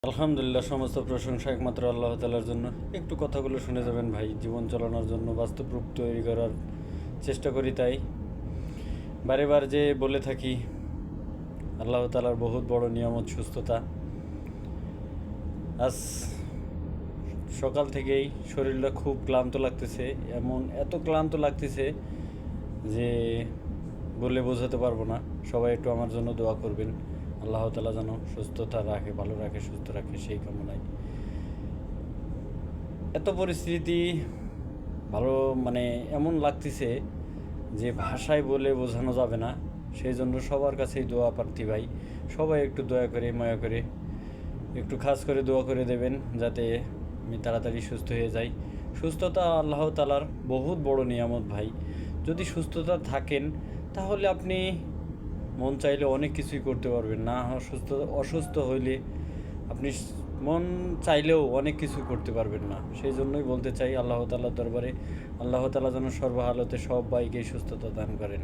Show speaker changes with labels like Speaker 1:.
Speaker 1: আলহামদুলিল্লাহ, সমস্ত প্রশংসা একমাত্র আল্লাহ তাআলার জন্য। একটু কথাগুলো শুনে যাবেন ভাই। জীবন চালানোর জন্য বাস্তব রূপ তৈরি করার চেষ্টা করি, তাই বারে বার যে বলে থাকি আল্লাহ তাআলার বহুত বড় নিয়ামত সুস্থতা। আজ সকাল থেকেই শরীরটা খুব ক্লান্ত লাগতেছে, এত ক্লান্ত লাগতেছে যে বলে বোঝাতে পারবো না। সবাই একটু আমার জন্য দোয়া করবেন, আল্লাহ তাআলা যেন সুস্থতা রাখে, ভালো রাখে, সুস্থ রাখে, সেই কামনায়। এত পরিস্থিতি ভালো, এমন লাগতেছে যে ভাষায় বলে বোঝানো যাবে না। সেই জন্য সবার কাছেই দোয়া প্রার্থী ভাই। সবাই একটু দয়া করে, মায়া করে, একটু খাস করে দোয়া করে দেবেন যাতে আমি তাড়াতাড়ি সুস্থ হয়ে যাই। সুস্থতা আল্লাহ তাআলার বহুত বড় নিয়ামত ভাই। যদি সুস্থতা থাকেন তাহলে আপনি মন চাইলে অনেক কিছুই করতে পারবেন। না অসুস্থ হইলে আপনি মন চাইলেও অনেক কিছু করতে পারবেন না। সেই জন্যই বলতে চাই আল্লাহ তাআলার দরবারে, আল্লাহ তাআলা যেন সর্বহালতে সবাইকে সুস্থতা দান করেন।